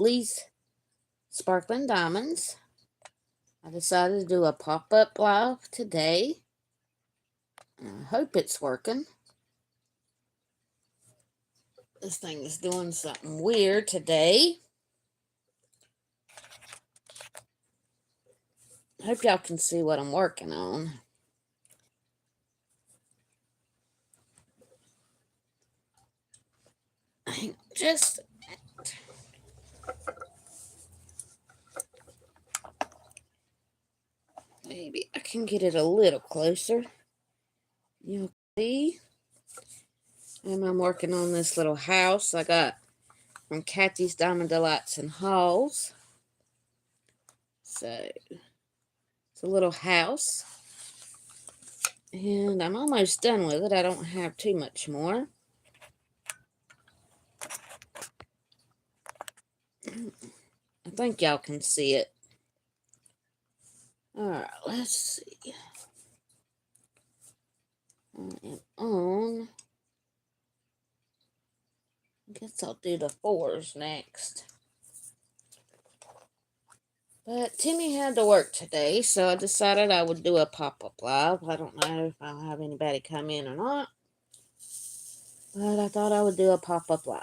Dooley's Sparkling Diamonds. I decided to do a pop-up live today. I hope it's working. This thing is doing something weird today. I hope y'all can see what I'm working on. Just maybe I can get it a little closer. You'll see. And I'm working on this little house I got from Kathy's Diamond Delights and Hauls. So it's a little house. And I'm almost done with it. I don't have too much more. I think y'all can see it. Alright, let's see. I am on. I guess I'll do the 4s next. But Timmy had to work today, so I decided I would do a pop-up live. I don't know if I'll have anybody come in or not. But I thought I would do a pop-up live.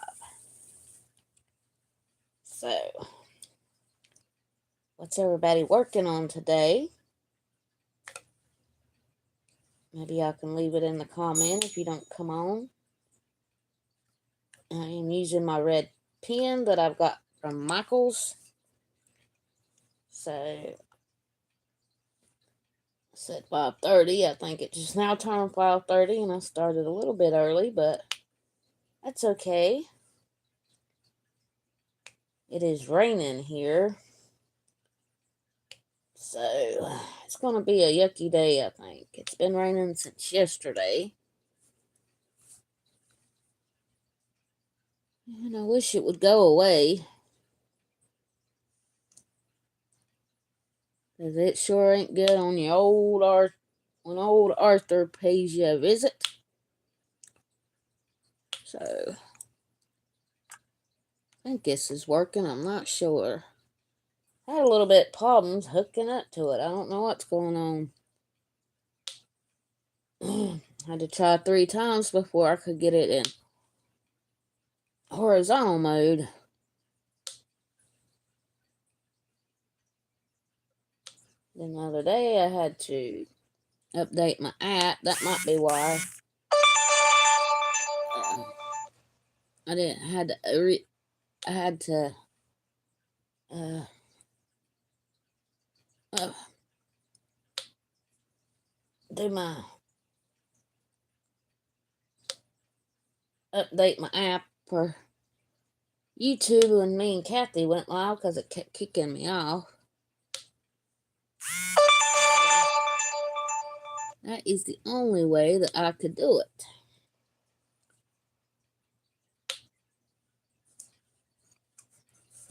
So, what's everybody working on today? Maybe y'all can leave it in the comment if you don't come on. I am using my red pen that I've got from Michael's. So, I said 5:30. I think it just now turned 5:30 and I started a little bit early, but that's okay. It is raining here. So, it's going to be a yucky day, I think. It's been raining since yesterday. And I wish it would go away. Because it sure ain't good on your when old Arthur pays you a visit. So, I think this is working. I'm not sure. I had a little bit of problems hooking up to it. I don't know what's going on. I had to try 3 times before I could get it in horizontal mode. Then the other day I had to update my app. That might be why. I had to update my app for YouTube when me and Kathy went live because it kept kicking me off. That is the only way that I could do it.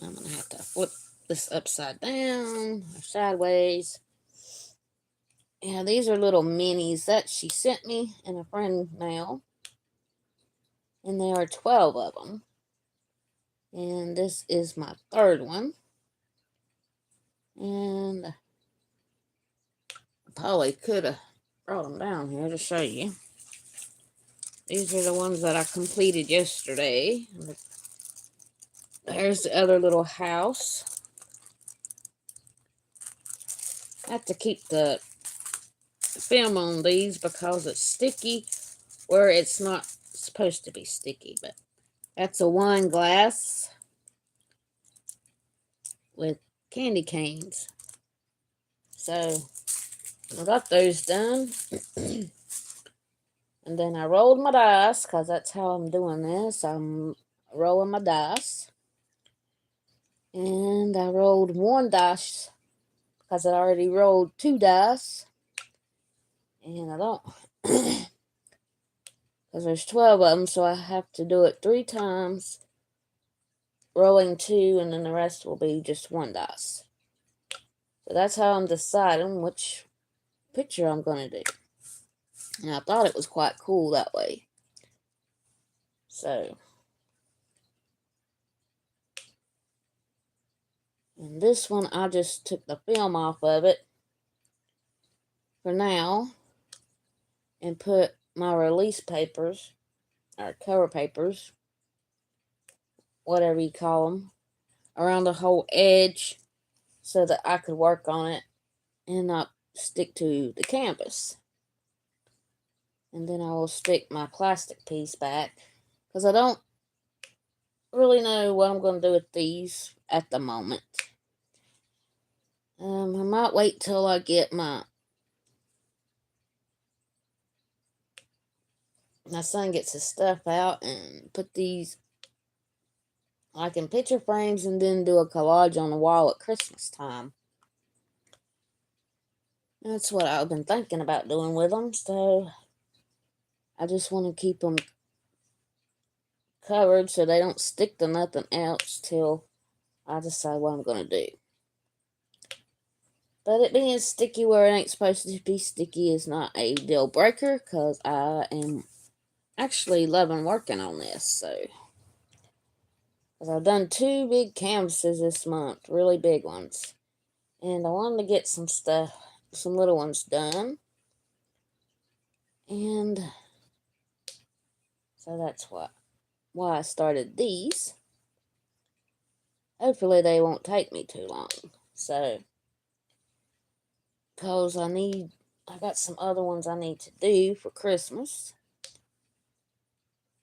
I'm going to have to flip this upside down or sideways. Yeah, these are little minis that she sent me in a friend mail. And there are 12 of them. And this is my 3rd one. And I probably could have brought them down here to show you. These are the ones that I completed yesterday. There's the other little house. I have to keep the film on these because it's sticky where it's not supposed to be sticky. But that's a wine glass with candy canes. So I got those done. And then I rolled my dice because that's how I'm doing this. I'm rolling my dice. And I rolled 1 dice because I already rolled 2 dice. And I don't, because there's 12 of them, so I have to do it 3 times, rolling 2, and then the rest will be just 1 dice. So that's how I'm deciding which picture I'm going to do. And I thought it was quite cool that way. So, And this one, I just took the film off of it for now and put my release papers, or cover papers, whatever you call them, around the whole edge so that I could work on it and not stick to the canvas. And then I will stick my plastic piece back because I don't really know what I'm going to do with these at the moment. I might wait till I get my son gets his stuff out and put these like in picture frames and then do a collage on the wall at Christmas time. That's what I've been thinking about doing with them, so I just want to keep them covered so they don't stick to nothing else till I decide what I'm going to do. But it being sticky where it ain't supposed to be sticky is not a deal breaker because I am actually loving working on this. So, because I've done 2 big canvases this month, really big ones. And I wanted to get some stuff, some little ones done. And so that's why I started these. Hopefully they won't take me too long. So, because I got some other ones I need to do for Christmas.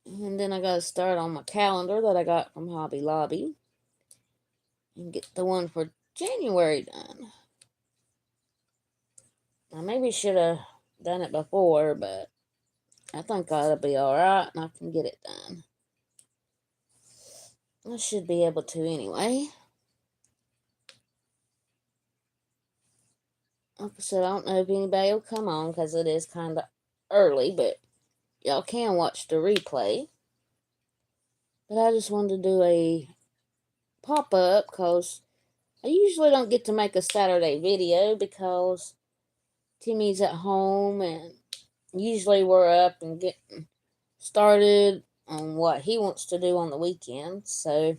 And then I got to start on my calendar that I got from Hobby Lobby. And get the one for January done. I maybe should have done it before, but I think that'll be alright and I can get it done. I should be able to anyway. Like I said, I don't know if anybody will come on because it is kind of early, but y'all can watch the replay. But I just wanted to do a pop-up because I usually don't get to make a Saturday video because Timmy's at home and usually we're up and getting started on what he wants to do on the weekend. So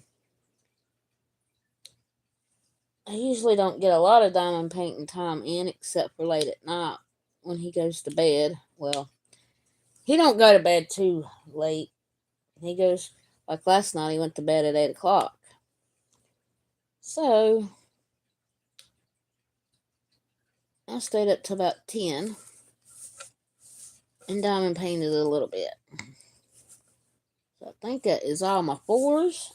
I usually don't get a lot of diamond painting time in except for late at night when he goes to bed. Well, he don't go to bed too late. He goes, like last night, he went to bed at 8 o'clock. So I stayed up till about 10 and diamond painted a little bit. So I think that is all my 4s.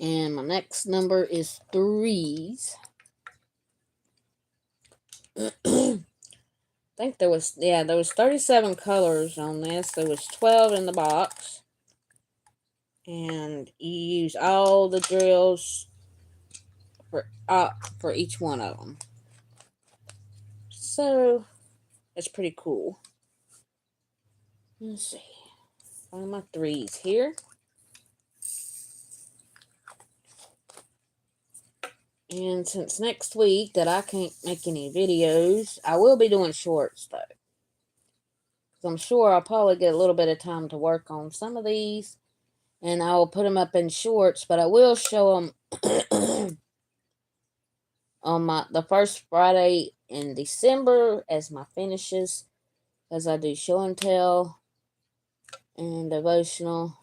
And my next number is 3s. I think there was 37 colors on this. There was 12 in the box. And you use all the drills for each one of them. So, it's pretty cool. Let's see. Find my 3s here. And since next week that I can't make any videos, I will be doing shorts though. So I'm sure I'll probably get a little bit of time to work on some of these. And I will put them up in shorts, but I will show them on the first Friday in December as my finishes. As I do show and tell and devotional.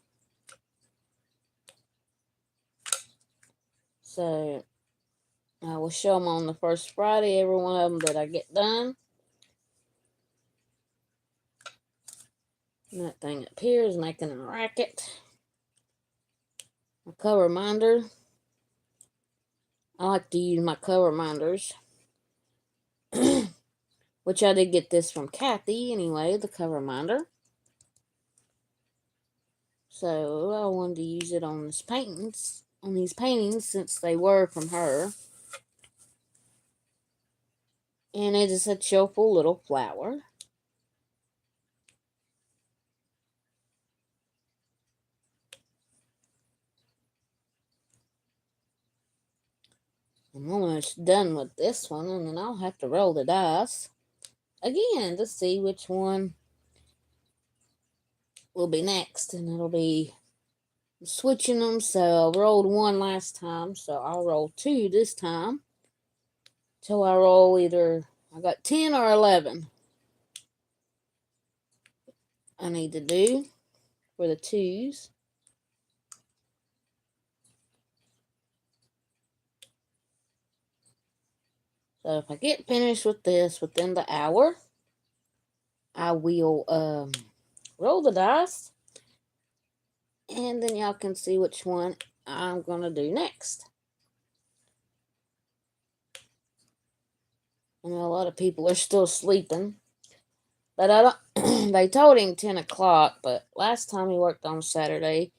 So I will show them on the first Friday, every one of them that I get done. And that thing up here is making a racket. My cover minder. I like to use my cover minders. Which I did get this from Kathy anyway, the cover minder. So I wanted to use it on these paintings since they were from her. And it is a cheerful little flower. I'm almost done with this one, and then I'll have to roll the dice again to see which one will be next, and it'll be I'm switching them, so I rolled 1 last time, so I'll roll 2 this time. Till I roll either, I got 10 or 11. I need to do for the 2s. So if I get finished with this within the hour, I will roll the dice, and then y'all can see which one I'm going to do next. I know a lot of people are still sleeping, but I don't. They told him 10 o'clock, but last time he worked on Saturday,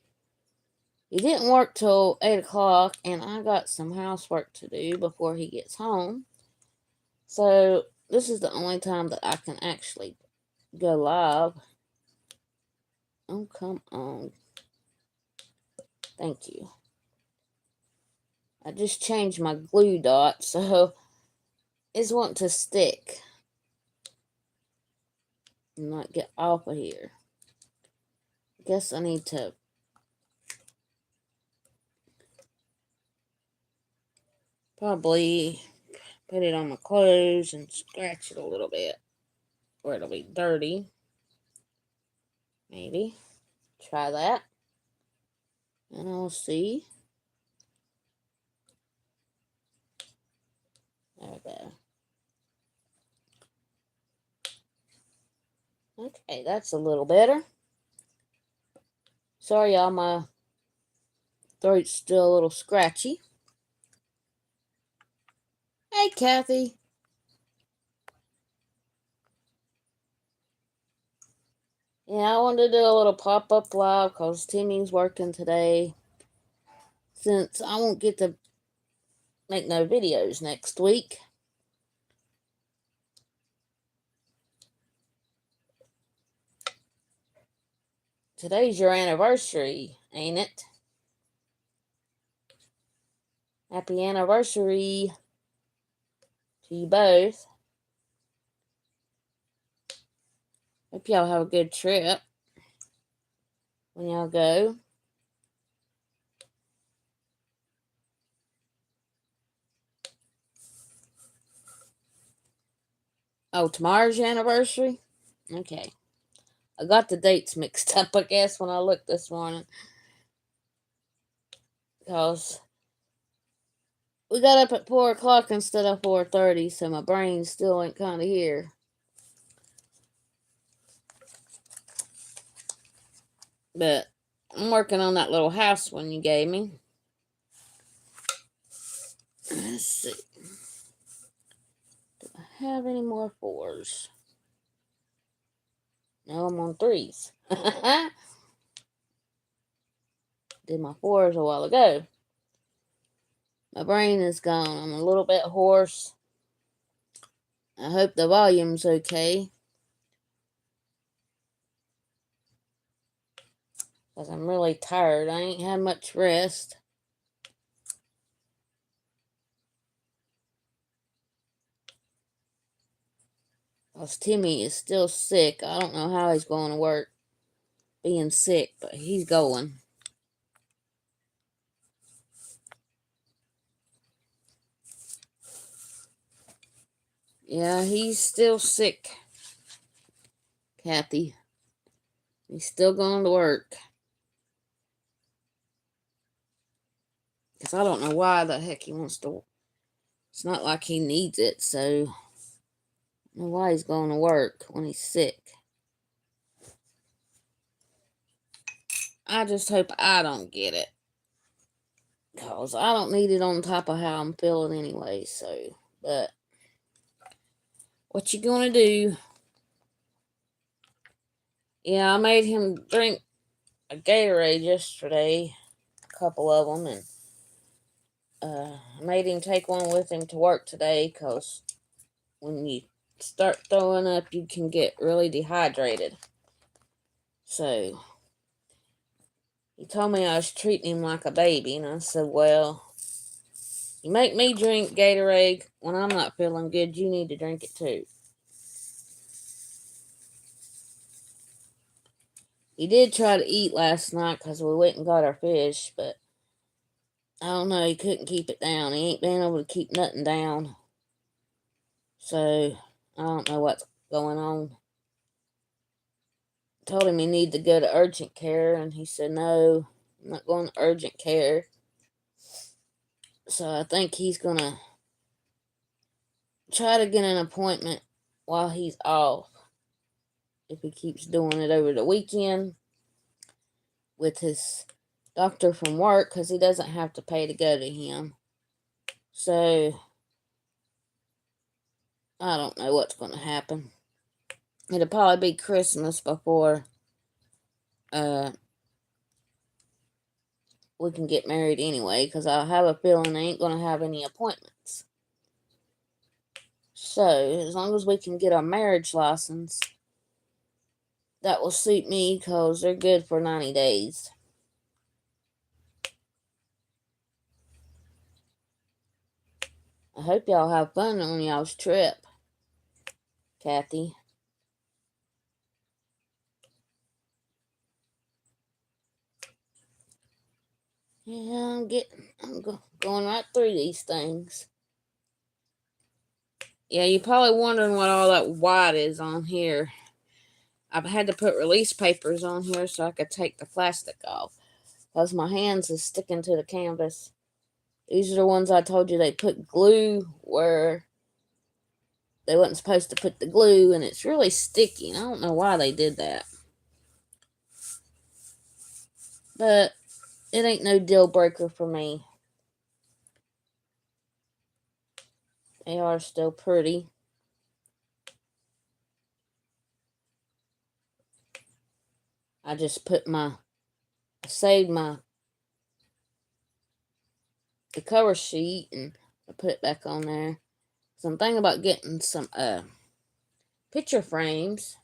he didn't work till 8 o'clock, and I got some housework to do before he gets home. So this is the only time that I can actually go live. Oh, come on. Thank you. I just changed my glue dot, so it's wanting to stick and not get off of here. I guess I need to probably put it on my clothes and scratch it a little bit where it'll be dirty. Maybe. Try that. And I'll see. There we go. Okay, that's a little better. Sorry, y'all, my throat's still a little scratchy. Hey, Kathy. Yeah, I wanted to do a little pop-up live because Timmy's working today. Since I won't get to make no videos next week. Today's your anniversary, ain't it? Happy anniversary to you both. Hope y'all have a good trip when y'all go. Oh, tomorrow's your anniversary? Okay. I got the dates mixed up, I guess, when I looked this morning. Because we got up at 4 o'clock instead of 4:30, so my brain still ain't kind of here. But I'm working on that little house one you gave me. Let's see. Do I have any more 4s? No, I'm on 3s. Did my 4s a while ago. My brain is gone. I'm a little bit hoarse. I hope the volume's okay. Because I'm really tired. I ain't had much rest. Because Timmy is still sick. I don't know how he's going to work being sick, but he's going. Yeah, he's still sick, Kathy. He's still going to work. Because I don't know why the heck he wants to. It's not like he needs it, so I don't know why he's going to work when he's sick. I just hope I don't get it. Because I don't need it on top of how I'm feeling anyway, so. But what you gonna do? Yeah, I made him drink a Gatorade yesterday. A couple of them. And I made him take one with him to work today. Because when you start throwing up, you can get really dehydrated. So he told me I was treating him like a baby, and I said, well, you make me drink Gatorade when I'm not feeling good, you need to drink it too. He did try to eat last night because we went and got our fish, but I don't know, he couldn't keep it down. He ain't been able to keep nothing down. So, I don't know what's going on. Told him he needed to go to urgent care, and he said, no, I'm not going to urgent care. So, I think he's going to try to get an appointment while he's off. If he keeps doing it over the weekend with his doctor from work, because he doesn't have to pay to go to him. So, I don't know what's going to happen. It'll probably be Christmas before we can get married anyway, because I have a feeling I ain't going to have any appointments. So, as long as we can get our marriage license, that will suit me, because they're good for 90 days. I hope y'all have fun on y'all's trip, Kathy. Yeah, I'm going right through these things. Yeah, you're probably wondering what all that white is on here. I've had to put release papers on here so I could take the plastic off, because my hands is sticking to the canvas. These are the ones I told you they put glue where they wasn't supposed to put the glue, and it's really sticky. I don't know why they did that. But it ain't no deal breaker for me. They are still pretty. I just saved the cover sheet and I put it back on there. So I'm thinking about getting some picture frames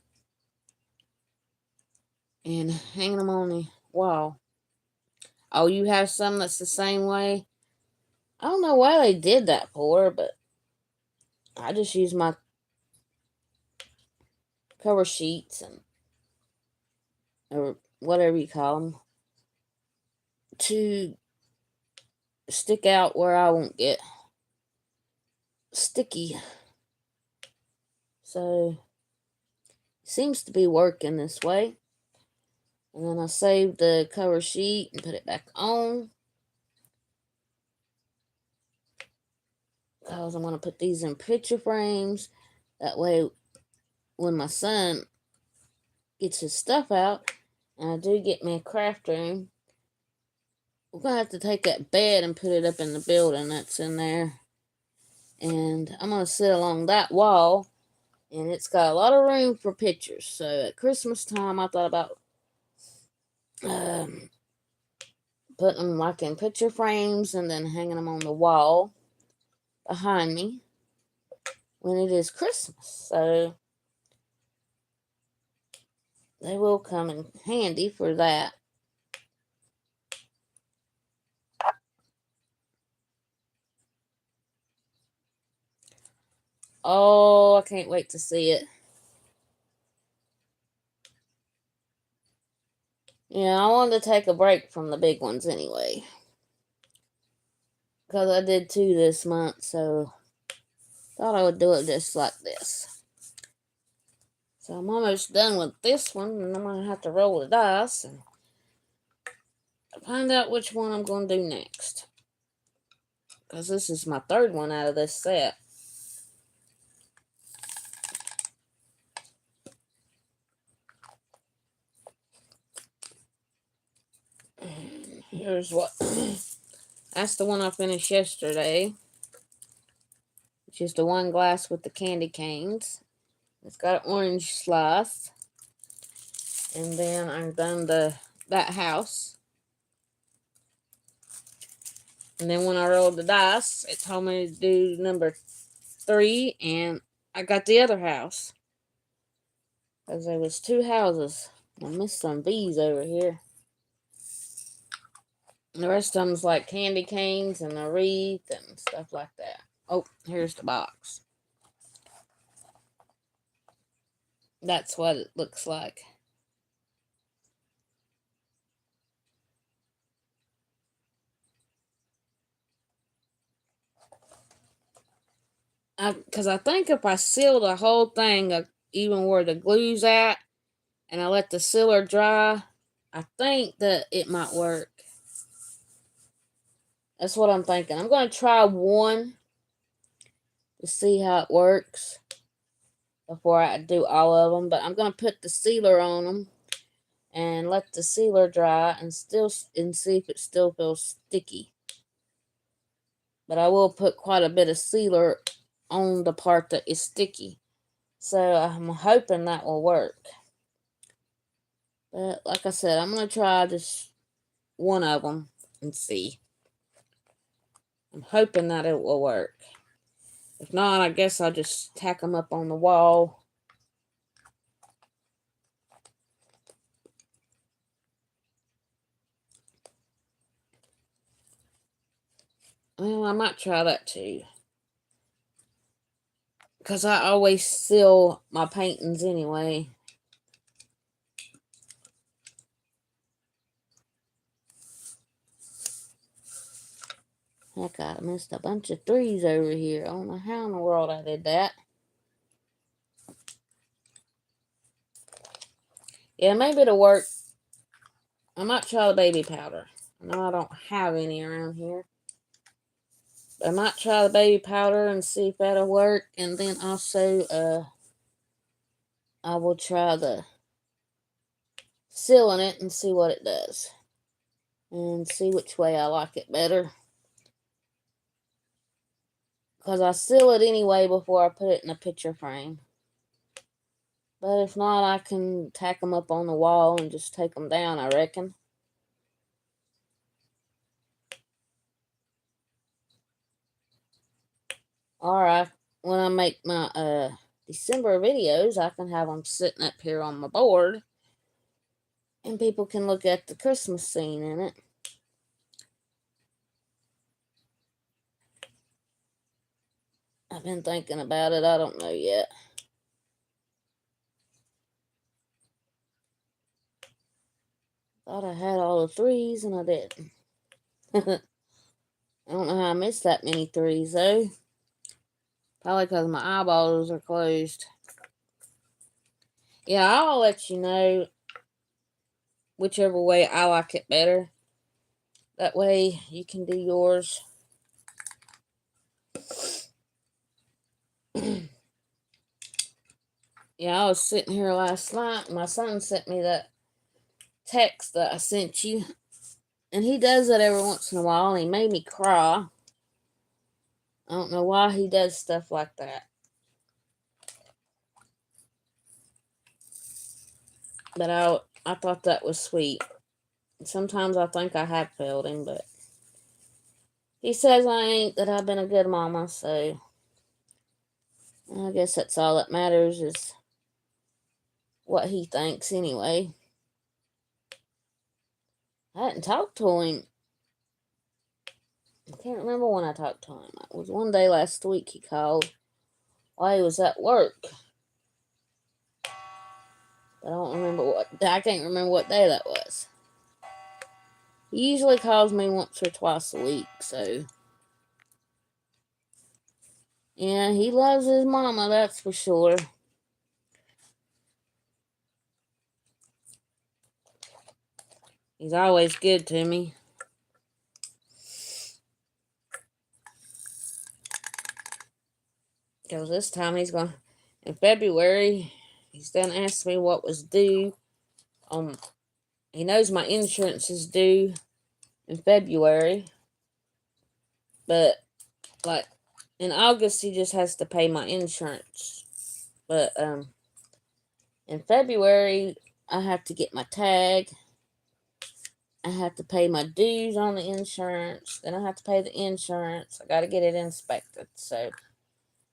and hanging them on the wall. Oh, you have some that's the same way? I don't know why they did that for, but I just use my cover sheets or whatever you call them to stick out where I won't get sticky. So it seems to be working this way. And then I saved the cover sheet and put it back on, because I'm going to put these in picture frames. That way, when my son gets his stuff out, and I do get me a craft room, we're going to have to take that bed and put it up in the building that's in there. And I'm going to sit along that wall, and it's got a lot of room for pictures. So at Christmas time, I thought about putting them like in picture frames and then hanging them on the wall behind me when it is Christmas. So they will come in handy for that. Oh, I can't wait to see it. Yeah, I wanted to take a break from the big ones anyway, because I did 2 this month, so thought I would do it just like this. So I'm almost done with this one, and I'm going to have to roll the dice and find out which one I'm going to do next, because this is my 3rd one out of this set. Here's what. That's the one I finished yesterday, which is the one glass with the candy canes. It's got an orange slice. And then I've done that house. And then when I rolled the dice, it told me to do number 3, and I got the other house. Because there was 2 houses. I missed some V's over here. And the rest of them's like candy canes and a wreath and stuff like that. Oh, here's the box. That's what it looks like. Because I think if I seal the whole thing, even where the glue's at, and I let the sealer dry, I think that it might work. That's what I'm thinking. I'm going to try one to see how it works before I do all of them. But I'm going to put the sealer on them and let the sealer dry and see if it still feels sticky. But I will put quite a bit of sealer on the part that is sticky. So I'm hoping that will work. But like I said, I'm going to try just one of them and see. I'm hoping that it will work. If not, I guess I'll just tack them up on the wall. Well, I might try that too. Because I always seal my paintings anyway. Heck, I missed a bunch of threes over here. I don't know how in the world I did that. Yeah, maybe it'll work. I might try the baby powder. I know I don't have any around here. But I might try the baby powder and see if that'll work. And then also, I will try the sealing it and see what it does. And see which way I like it better. Because I seal it anyway before I put it in a picture frame. But if not, I can tack them up on the wall and just take them down, I reckon. Or when I make my December videos, I can have them sitting up here on my board. And people can look at the Christmas scene in it. I've been thinking about it. I don't know yet. Thought I had all the threes and I didn't. I don't know how I missed that many threes though. Probably because my eyeballs are closed. Yeah, I'll let you know whichever way I like it better. That way you can do yours. Yeah, I was sitting here last night and my son sent me that text that I sent you. And he does that every once in a while and he made me cry. I don't know why he does stuff like that. But I thought that was sweet. Sometimes I think I have failed him, but he says I ain't, that I've been a good mama, so I guess that's all that matters is what he thinks anyway. I hadn't talked to him. I can't remember when I talked to him. It was one day last week he called while he was at work. But I can't remember what day that was. He usually calls me once or twice a week, so. Yeah, he loves his mama, that's for sure. He's always good to me. Because this time in February, he's done asked me what was due. He knows my insurance is due in February. But, like, in August, he just has to pay my insurance. But, in February, I have to get my tag. I have to pay my dues on the insurance. Then I have to pay the insurance. I got to get it inspected. So,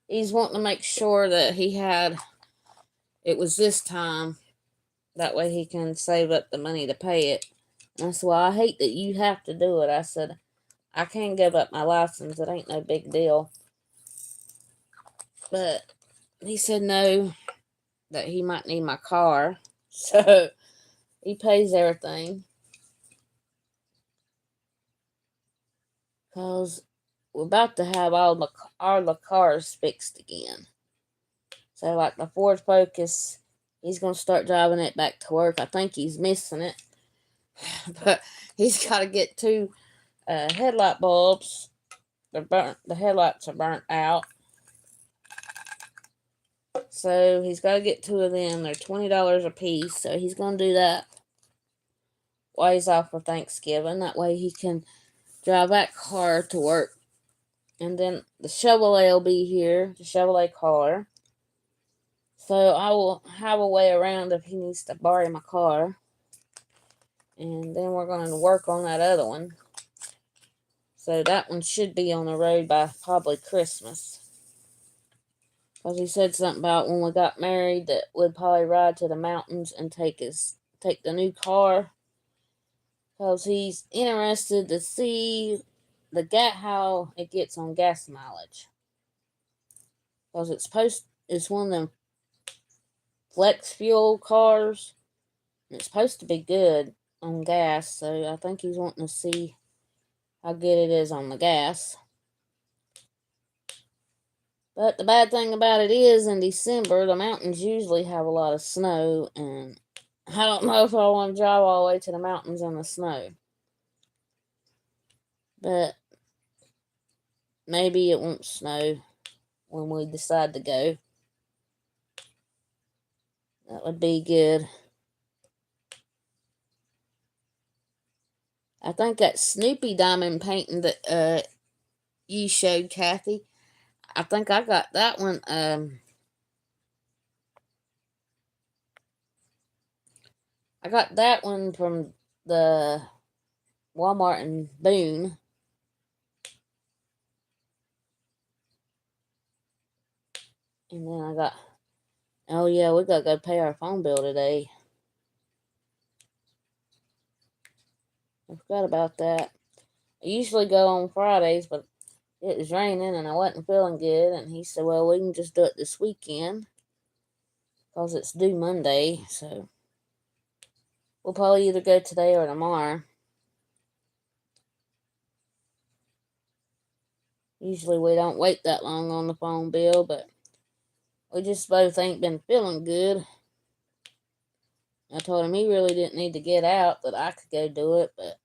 he's wanting to make sure that it was this time. That way he can save up the money to pay it. And I said, well, I hate that you have to do it. I said, I can't give up my license. It ain't no big deal. But he said no, that he might need my car. So he pays everything. Because we're about to have all the cars fixed again. So, like the Ford Focus, he's going to start driving it back to work. I think he's missing it. But he's got to get 2 headlight bulbs. They're burnt. The headlights are burnt out. So, he's got to get 2 of them. They're $20 a piece. So, he's going to do that while he's off for Thanksgiving. That way he can drive that car to work. And then the Chevrolet will be here, the Chevrolet car. So I will have a way around if he needs to borrow my car. And then we're going to work on that other one. So that one should be on the road by probably Christmas. Because he said something about when we got married that we'd probably ride to the mountains and take the new car. Because he's interested to see how it gets on gas mileage. Because it's one of them flex fuel cars. And it's supposed to be good on gas. So I think he's wanting to see how good it is on the gas. But the bad thing about it is, in December, the mountains usually have a lot of snow. And I don't know if I want to drive all the way to the mountains in the snow. But maybe it won't snow when we decide to go. That would be good. I think that Snoopy diamond painting that you showed, Kathy, I think I got that one. I got that one from the Walmart in Boone. And then I got, oh yeah, we gotta go pay our phone bill today. I forgot about that. I usually go on Fridays, but it was raining and I wasn't feeling good. And he said, well, we can just do it this weekend because it's due Monday. So we'll probably either go today or tomorrow. Usually we don't wait that long on the phone bill, but we just both ain't been feeling good. I told him he really didn't need to get out, that I could go do it, but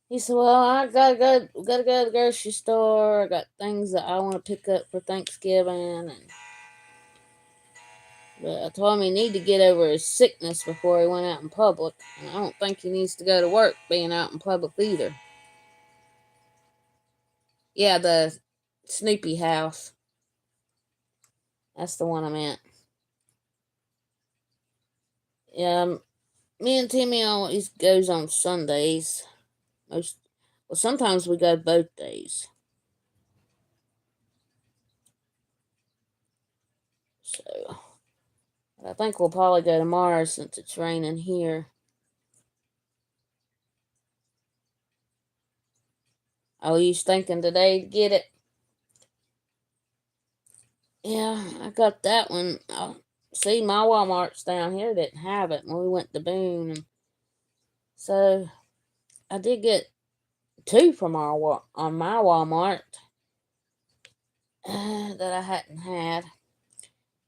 he said, well, I gotta go to the grocery store. I got things that I want to pick up for Thanksgiving. But I told him he needed to get over his sickness before he went out in public. And I don't think he needs to go to work being out in public either. Yeah, the Snoopy house. That's the one I meant. Yeah, me and Timmy always goes on Sundays. Sometimes we go both days. So, I think we'll probably go tomorrow since it's raining here. I was thinking today to get it. Yeah, I got that one. See, my Walmart's down here didn't have it when we went to Boone. And so, I did get 2 from on my Walmart that I hadn't had.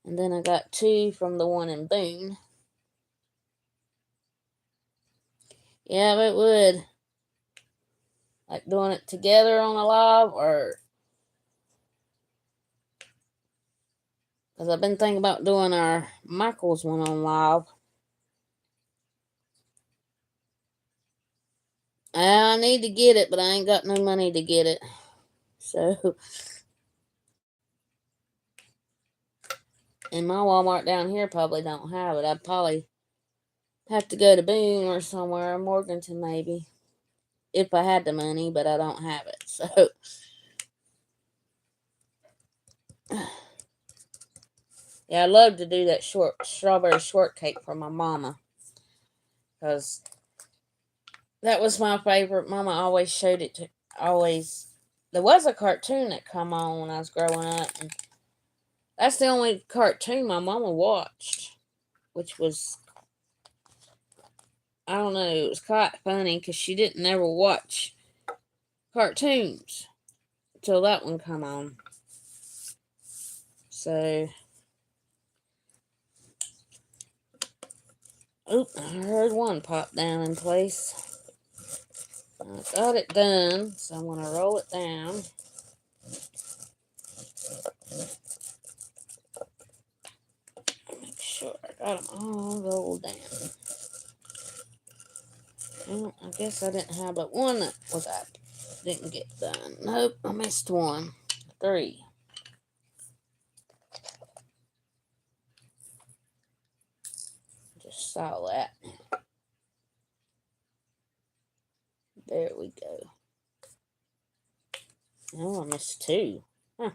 And then I got 2 from the one in Boone. Yeah, it would. Like doing it together on a live, or because I've been thinking about doing our Michael's one on live. I need to get it, but I ain't got no money to get it. So, and my Walmart down here probably don't have it. I'd probably have to go to Boone or somewhere, Morganton maybe, if I had the money, but I don't have it. So, yeah, I'd love to do that strawberry shortcake for my mama, because that was my favorite. Mama always showed it to, there was a cartoon that come on when I was growing up, and that's the only cartoon my mama watched, which was, I don't know, it was quite funny because she didn't ever watch cartoons until that one come on. So, oop, I heard one pop down in place. I got it done, so I'm going to roll it down. Make sure I got them all rolled down. Well, I guess I didn't have but one that was I didn't get done. Nope, I missed one. 3. Just saw that. There we go. Oh, I missed 2. Huh.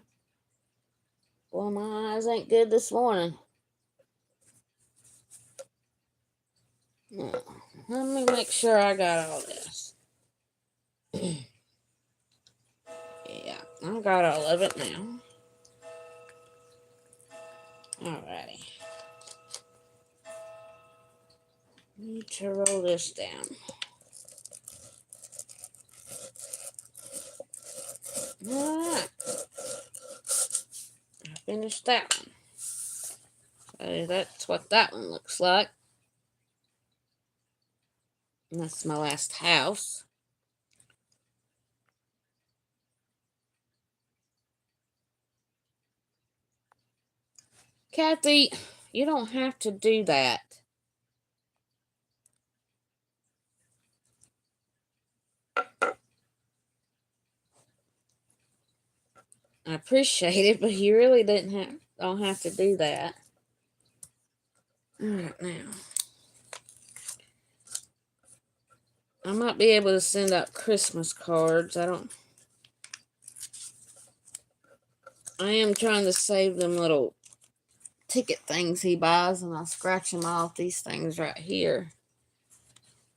Well, my eyes ain't good this morning. No. Let me make sure I got all this. Yeah, I got all of it now. Alrighty. Need to roll this down. Alright. I finished that one. So that's what that one looks like. And that's my last house. Kathy, you don't have to do that. I appreciate it, but you really don't have to do that. Alright, now. I might be able to send out Christmas cards. I am trying to save them little ticket things he buys, and I'll scratch them off these things right here.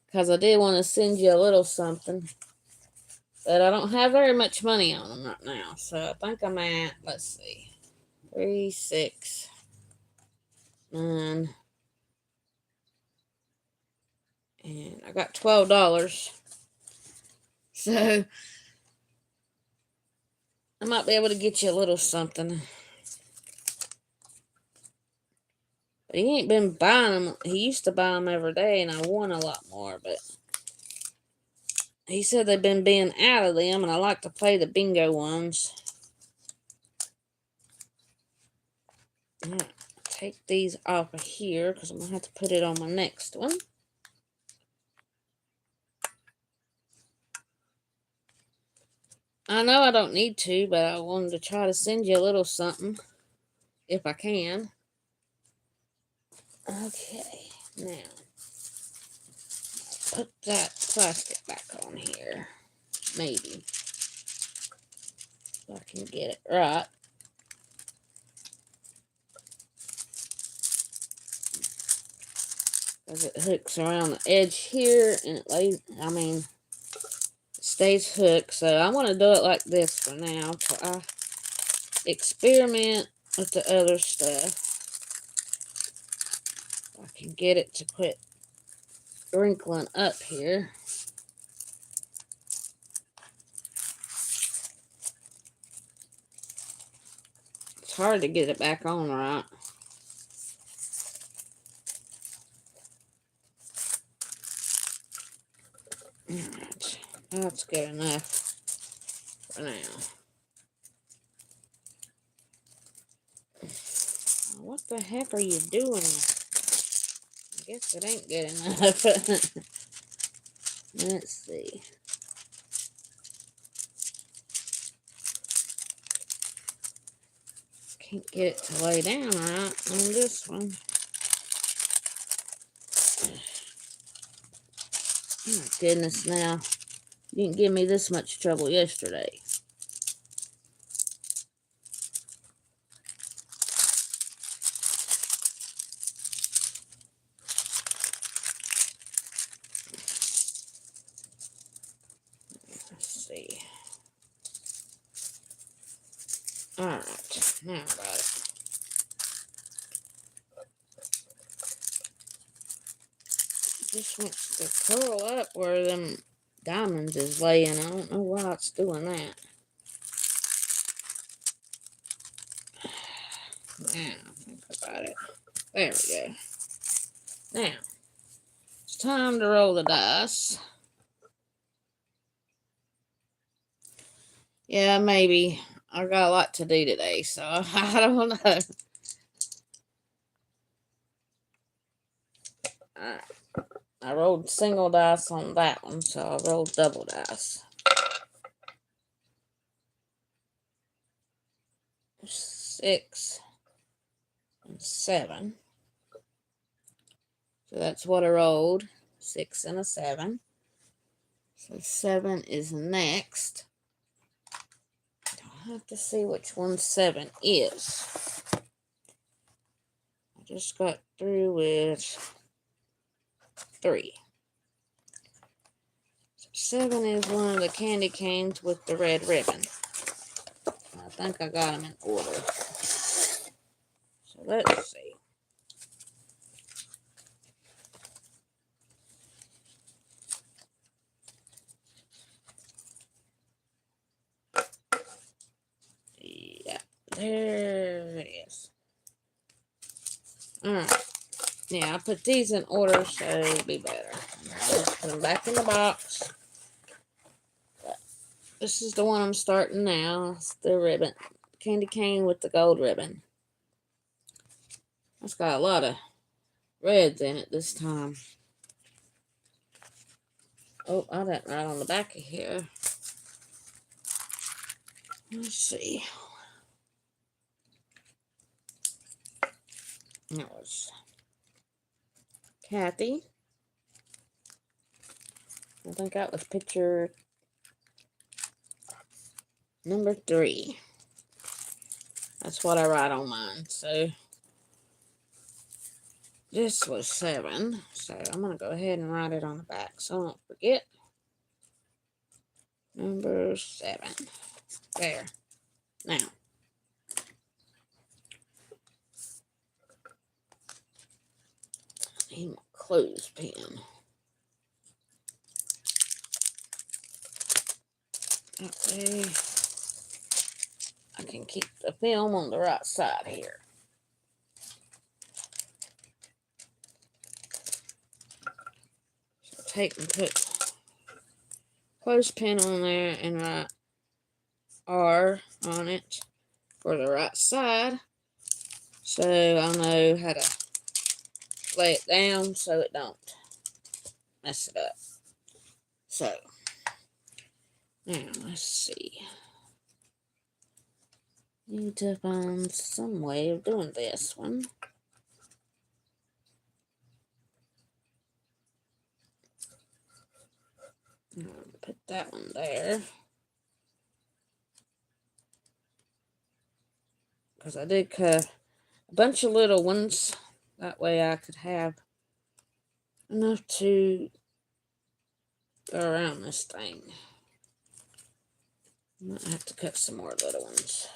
Because I did want to send you a little something. But I don't have very much money on them right now. So I think I'm at, let's see, 3, 6, 9. And I got $12. So I might be able to get you a little something. But he ain't been buying them. He used to buy them every day, and I won a lot more. But he said they've been being out of them, and I like to play the bingo ones. Alright, take these off of here, because I'm going to have to put it on my next one. I know I don't need to, but I wanted to try to send you a little something, if I can. Okay, now, put that plastic back on here, maybe, so I can get it right. Because it hooks around the edge here, and it lays, stays hooked. So I want to do it like this for now, till I experiment with the other stuff. I can get it to quit wrinkling up here. It's hard to get it back on right. Alright, that's good enough for now. What the heck are you doing? I guess it ain't good enough. Let's see. Can't get it to lay down right on this one. Oh my goodness, now. You didn't give me this much trouble yesterday. Let's see. Alright, now I got it. Just wants to curl up where them diamonds is laying. I don't know why it's doing that. Now, think about it. There we go. Now, it's time to roll the dice. Yeah, maybe. I got a lot to do today, so I don't know. I rolled single dice on that one, so I rolled double dice. 6 and 7. So that's what I rolled. 6 and a 7. So 7 is next. I have to see which one 7 is. I just got through with 3. So 7 is one of the candy canes with the red ribbon. I think I got them in order. So let's see. Yeah, there it is. Alright. Yeah, I put these in order so it'll be better. I'll just put them back in the box. But this is the one I'm starting now. It's the ribbon. Candy cane with the gold ribbon. It's got a lot of reds in it this time. Oh, I didn't write on the back of here. Let's see. It was Kathy. I think that was picture number 3. That's what I write on mine. So this was 7. So I'm going to go ahead and write it on the back so I don't forget. Number 7. There. Now. I need my clothespin. That way I can keep the film on the right side here. So take and put clothespin on there and write R on it for the right side. So I know how to lay it down so it don't mess it up. So now let's see. Need to find some way of doing this one. Put that one there. Because I did cut a bunch of little ones. That way I could have enough to go around this thing. I might have to cut some more little ones.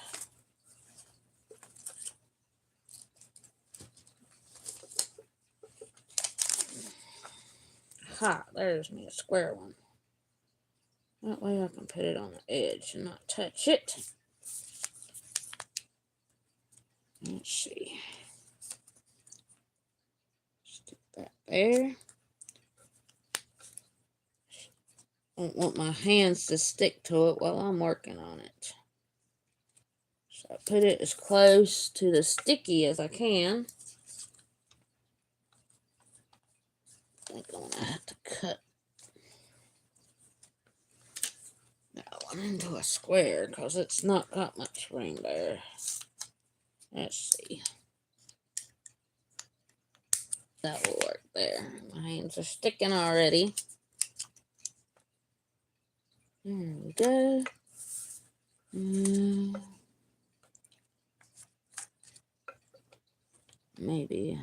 Ha, there's me a square one. That way I can put it on the edge and not touch it. Let's see. Stick that there. I don't want my hands to stick to it while I'm working on it. So I put it as close to the sticky as I can. I think I'm going to have to cut that one into a square because it's not got much room there. Let's see. That will work there. My hands are sticking already. There we go. Maybe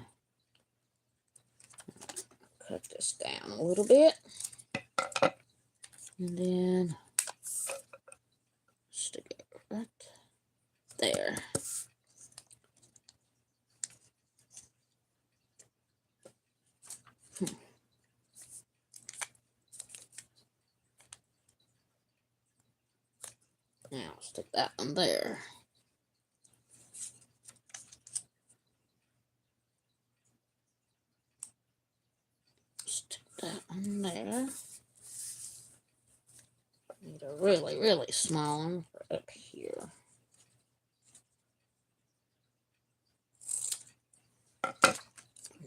cut this down a little bit. And then stick it right there. Stick that one there. Stick that one there. Need a really, really small one for up here. I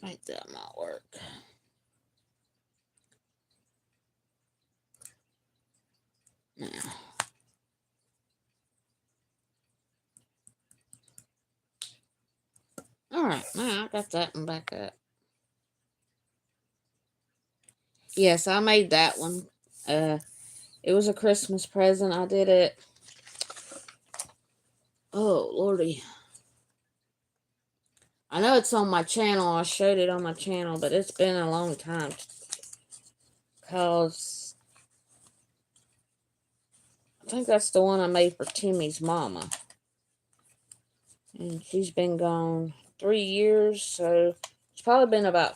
think that might work. Now. Alright, now I got that one back up. Yes, I made that one. It was a Christmas present. I did it. Oh, Lordy. I know it's on my channel. I showed it on my channel, but it's been a long time. Because I think that's the one I made for Timmy's mama. And she's been gone 3 years, so it's probably been about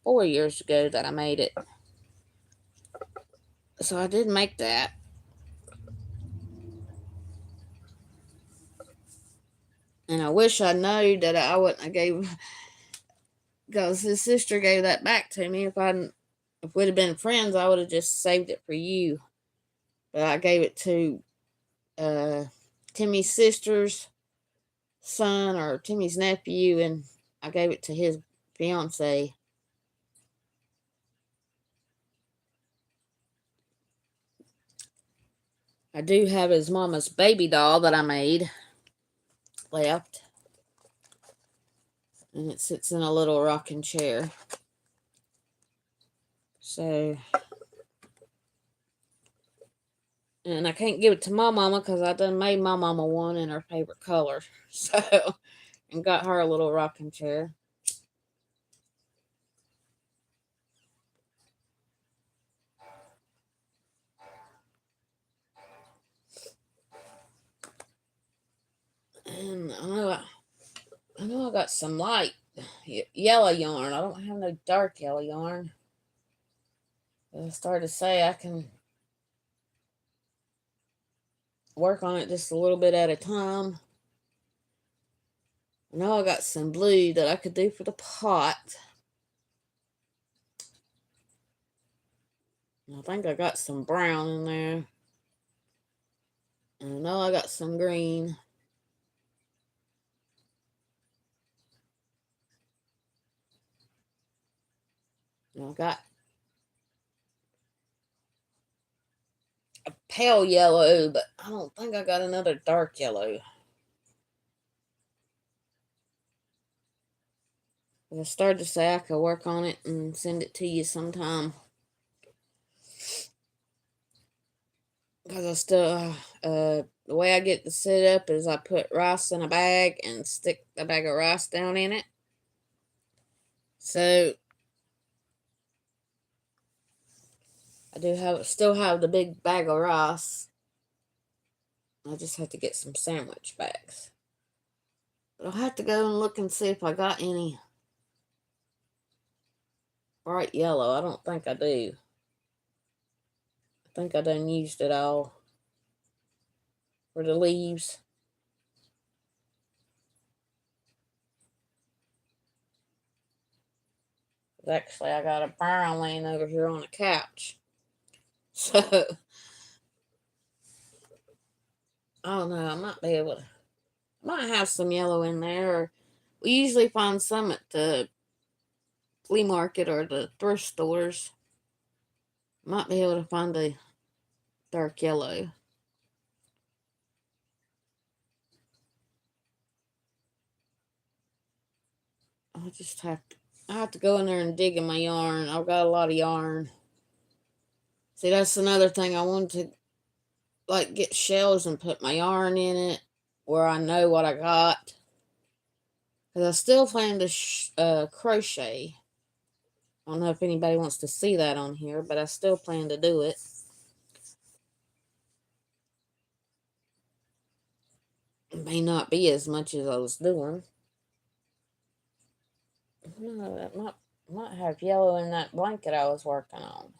4 years ago that I made it. So I did make that. And I wish I knew that I wouldn't have gave, because his sister gave that back to me. If we'd have been friends, I would have just saved it for you. But I gave it to Timmy's sister's son, or Timmy's nephew, and I gave it to his fiance. I do have his mama's baby doll that I made left. And it sits in a little rocking chair. So, and I can't give it to my mama because I done made my mama one in her favorite color. So, and got her a little rocking chair. And I know I got some light yellow yarn. I don't have no dark yellow yarn. I started to say I can work on it just a little bit at a time. I know I got some blue that I could do for the pot. I think I got some brown in there. And I know I got some green. And I got a pale yellow, but I don't think I got another dark yellow. I started to say I could work on it and send it to you sometime. Because I still, the way I get this set up is I put rice in a bag and stick a bag of rice down in it. So, I do still have the big bag of rice. I just have to get some sandwich bags. But I'll have to go and look and see if I got any bright yellow. I don't think I do. I think I done used it all for the leaves. Actually, I got a barrel laying over here on the couch. So, I don't know. I might be able to. I might have some yellow in there. Or we usually find some at the flea market or the thrift stores. Might be able to find a dark yellow. I have to go in there and dig in my yarn. I've got a lot of yarn. See, that's another thing. I wanted to, like, get shells and put my yarn in it where I know what I got. Because I still plan to crochet. I don't know if anybody wants to see that on here, but I still plan to do it. It may not be as much as I was doing. No, that might have yellow in that blanket I was working on.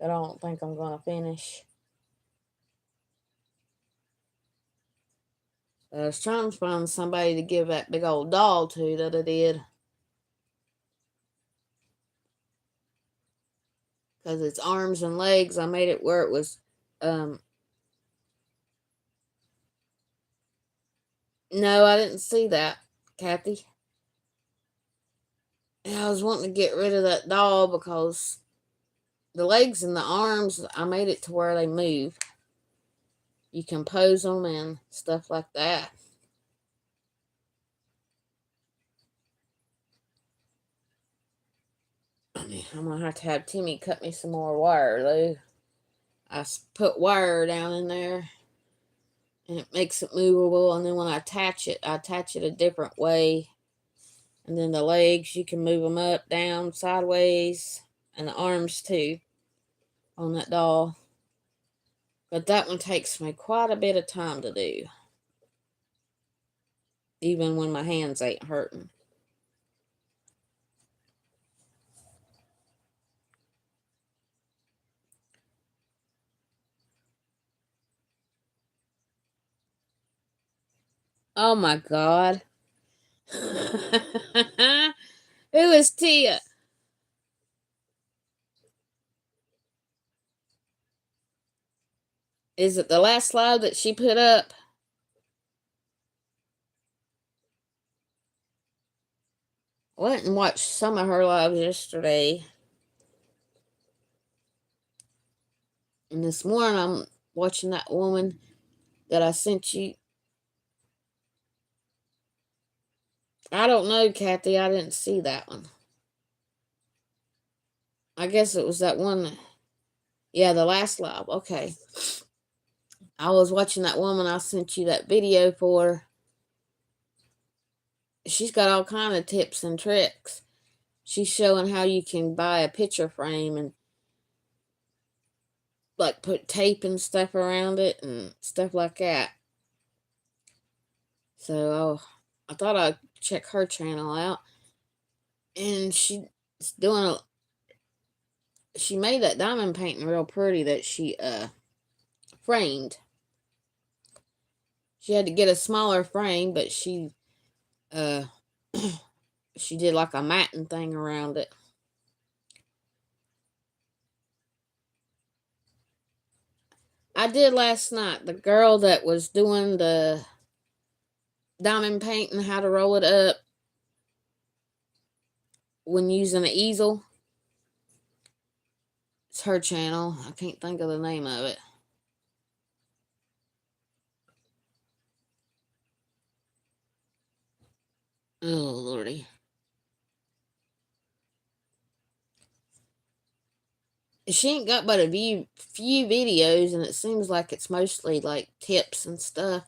I don't think I'm going to finish. I was trying to find somebody to give that big old doll to that I did. Because its arms and legs, I made it where it was, no, I didn't see that, Kathy. And I was wanting to get rid of that doll because the legs and the arms, I made it to where they move. You can pose them and stuff like that. I'm going to have Timmy cut me some more wire, though. I put wire down in there, and it makes it movable. And then when I attach it a different way. And then the legs, you can move them up, down, sideways, and the arms, too, on that doll. But that one takes me quite a bit of time to do, even when my hands ain't hurting. Oh my God. Who is Tia? Is it the last live that she put up? I went and watched some of her lives yesterday. And this morning I'm watching that woman that I sent you. I don't know, Kathy. I didn't see that one. I guess it was that one. Yeah, the last live. Okay. I was watching that woman I sent you that video for. She's got all kind of tips and tricks. She's showing how you can buy a picture frame and like put tape and stuff around it and stuff like that. So I thought I'd check her channel out. And she's doing she made that diamond painting real pretty that she framed. She had to get a smaller frame, but she she did like a matting thing around it. I did last night. The girl that was doing the diamond painting, how to roll it up when using an easel. It's her channel. I can't think of the name of it. Oh, Lordy. She ain't got but a few videos, and it seems like it's mostly like tips and stuff.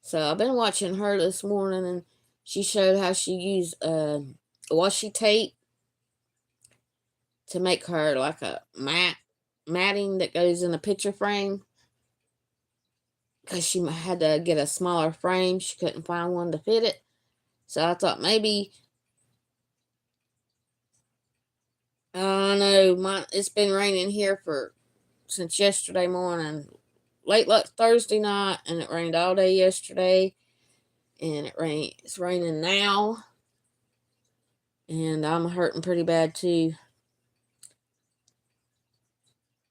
So I've been watching her this morning, and she showed how she used washi tape to make her like a matting that goes in a picture frame. Because she had to get a smaller frame. She couldn't find one to fit it. So I thought maybe, I know, it's been raining here since yesterday morning. Late Thursday night, and it rained all day yesterday. And it's raining now. And I'm hurting pretty bad too.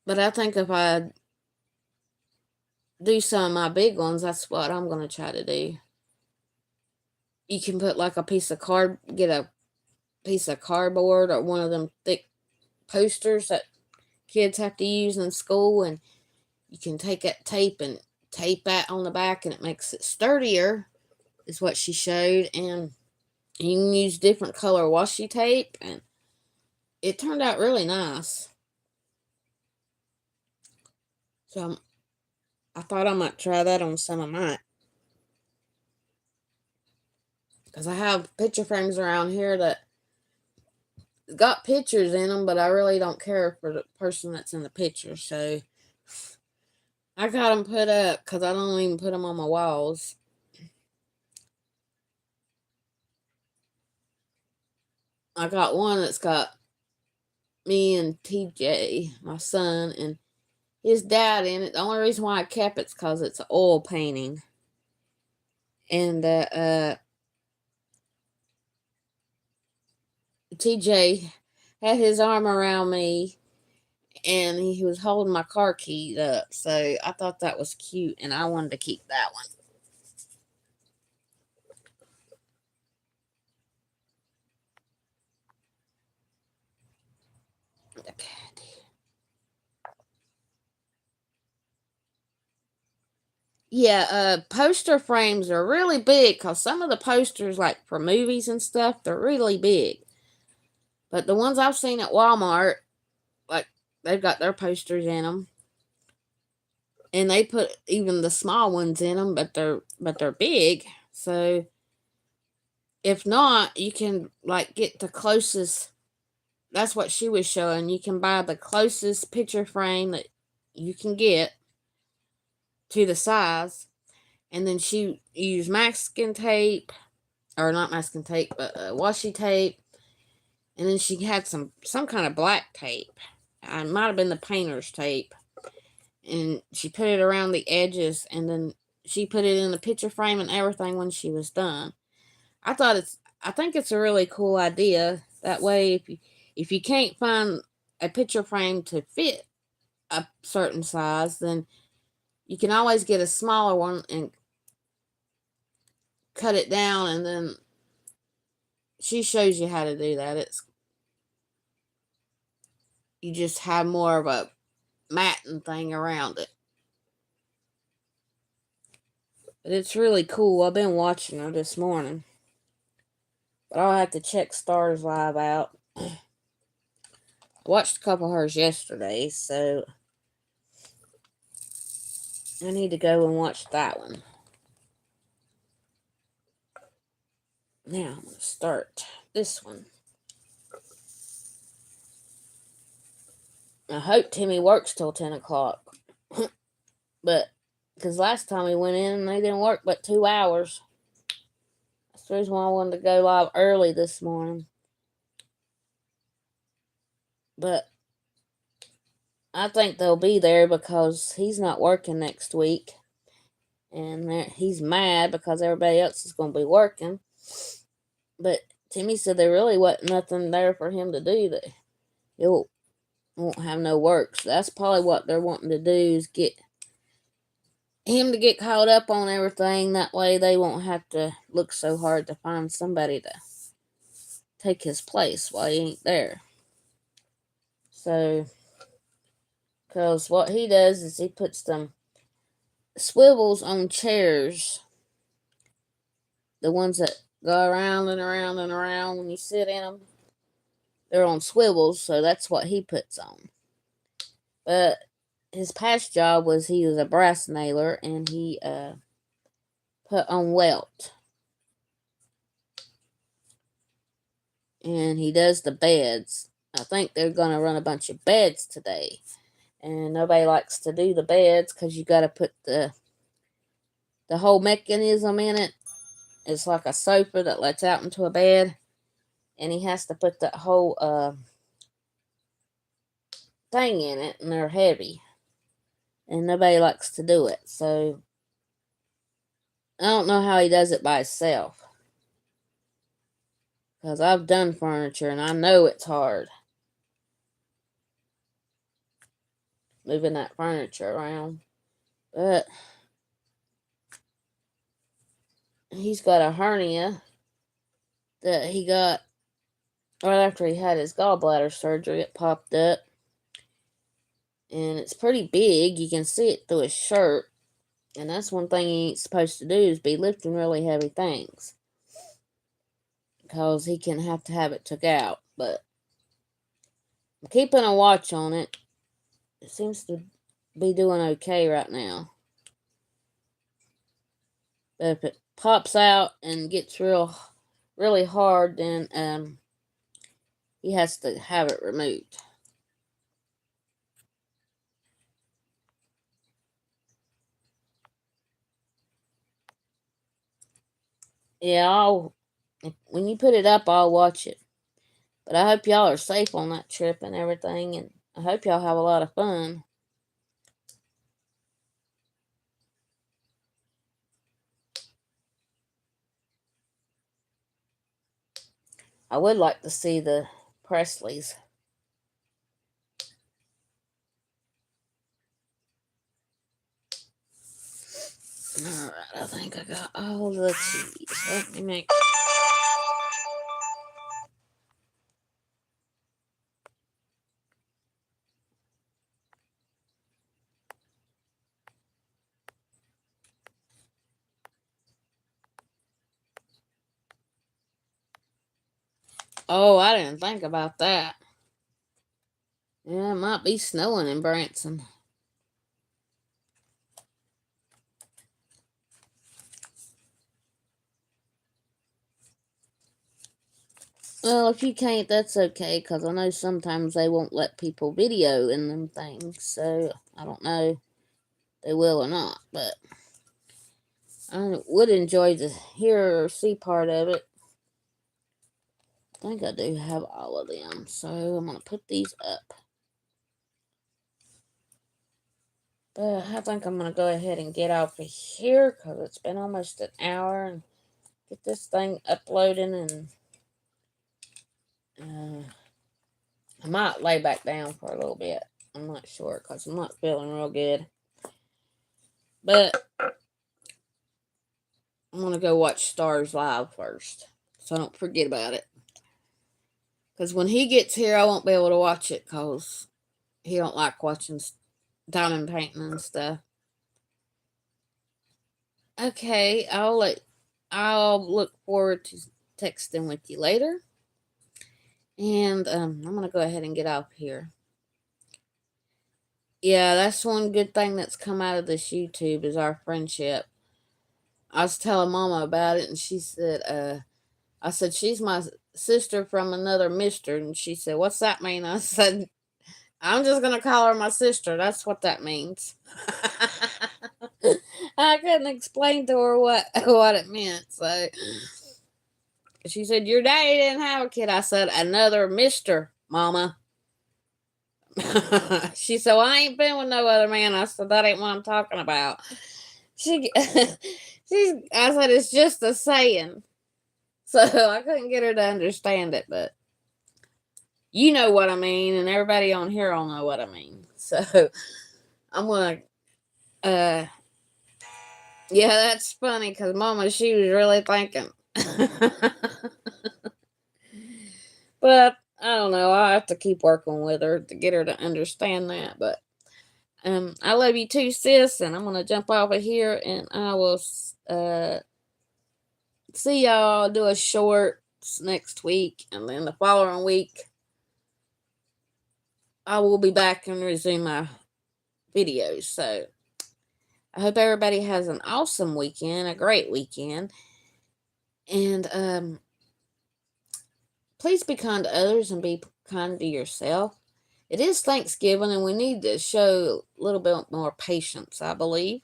But I think if I do some of my big ones, that's what I'm going to try to do. You can put like get a piece of cardboard or one of them thick posters that kids have to use in school, and you can take that tape and tape that on the back, and it makes it sturdier, is what she showed. And you can use different color washi tape, and it turned out really nice. So I thought I might try that on some of mine. Because I have picture frames around here that got pictures in them, but I really don't care for the person that's in the picture. So I got them put up because I don't even put them on my walls. I got one that's got me and TJ, my son, and his dad in it. The only reason why I kept it's because it's an oil painting. And TJ had his arm around me and he was holding my car keys up. So I thought that was cute and I wanted to keep that one. Okay. Yeah, poster frames are really big because some of the posters, like for movies and stuff, they're really big. But the ones I've seen at Walmart, like they've got their posters in them, and they put even the small ones in them, but they're big. So if not, you can like get the closest. That's what she was showing. You can buy the closest picture frame that you can get to the size, and then she used masking tape, or not masking tape, but washi tape, and then she had some kind of black tape. It might have been the painter's tape, and she put it around the edges, and then she put it in the picture frame and everything when she was done. I think it's a really cool idea. That way, if you can't find a picture frame to fit a certain size, then you can always get a smaller one and cut it down, and then she shows you how to do that. It's you just have more of a matting thing around it. But it's really cool. I've been watching her this morning. But I'll have to check Stars Live out. I watched a couple of hers yesterday, so I need to go and watch that one. Now I'm going to start this one. I hope Timmy works till 10 o'clock. But, because last time we went in, they didn't work but 2 hours. That's the reason why I wanted to go live early this morning. But I think they'll be there because he's not working next week. And he's mad because everybody else is going to be working. But Timmy said there really wasn't nothing there for him to do. That he won't have no work. So that's probably what they're wanting to do, is get him to get caught up on everything. That way they won't have to look so hard to find somebody to take his place while he ain't there. So, because what he does is he puts them swivels on chairs. The ones that go around and around and around when you sit in them. They're on swivels, so that's what he puts on. But his past job was he was a brass nailer, and he put on welt. And he does the beds. I think they're going to run a bunch of beds today. And nobody likes to do the beds because you got to put the whole mechanism in it. It's like a sofa that lets out into a bed. And he has to put that whole thing in it, and they're heavy. And nobody likes to do it. So I don't know how he does it by himself. Because I've done furniture and I know it's hard. Moving that furniture around. But he's got a hernia that he got right after he had his gallbladder surgery. It popped up. And it's pretty big. You can see it through his shirt. And that's one thing he ain't supposed to do, is be lifting really heavy things. Because he can have to have it took out. But I'm keeping a watch on it. It seems to be doing okay right now. But if it pops out and gets really hard, then he has to have it removed. Yeah, when you put it up, I'll watch it. But I hope y'all are safe on that trip and everything, and I hope y'all have a lot of fun. I would like to see the Presleys. Alright, I think I got all the cheese. Let me make... Oh, I didn't think about that. Yeah, it might be snowing in Branson. Well, if you can't, that's okay, because I know sometimes they won't let people video in them things, so I don't know if they will or not, but I would enjoy to hear or see part of it. I think I do have all of them, so I'm going to put these up. But I think I'm going to go ahead and get off of here, because it's been almost an hour, and get this thing uploading, and I might lay back down for a little bit. I'm not sure, because I'm not feeling real good. But I'm going to go watch Stars Live first, so I don't forget about it. Because when he gets here, I won't be able to watch it, because he don't like watching diamond painting and stuff. Okay, I'll look forward to texting with you later. And I'm going to go ahead and get off here. Yeah, that's one good thing that's come out of this YouTube is our friendship. I was telling Mama about it, and she said, I said, she's my sister from another mister. And she said, what's that mean? I said, I'm just going to call her my sister. That's what that means. I couldn't explain to her what it meant. So she said, your daddy didn't have a kid. I said, another mister, Mama. She said, well, I ain't been with no other man. I said, that ain't what I'm talking about. I said, it's just a saying. So I couldn't get her to understand it, but you know what I mean, and everybody on here will know what I mean. So I'm going to, yeah, that's funny, because Mama, she was really thinking. But I don't know. I'll have to keep working with her to get her to understand that. But I love you too, sis, and I'm going to jump off of here, and I will see y'all do a short next week, and then the following week I will be back and resume my videos. So I hope everybody has an awesome weekend, a great weekend, and please be kind to others and be kind to yourself. It is Thanksgiving, and we need to show a little bit more patience, I believe,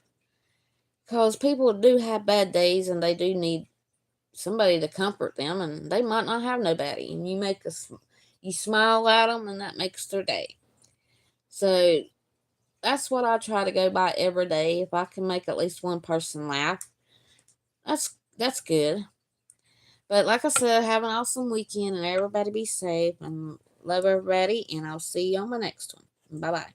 because people do have bad days, and they do need somebody to comfort them, and they might not have nobody, and you smile at them, and that makes their day. So that's what I try to go by every day. If I can make at least one person laugh, that's good. But like I said, have an awesome weekend, and everybody be safe, and love everybody, and I'll see you on my next one. Bye bye.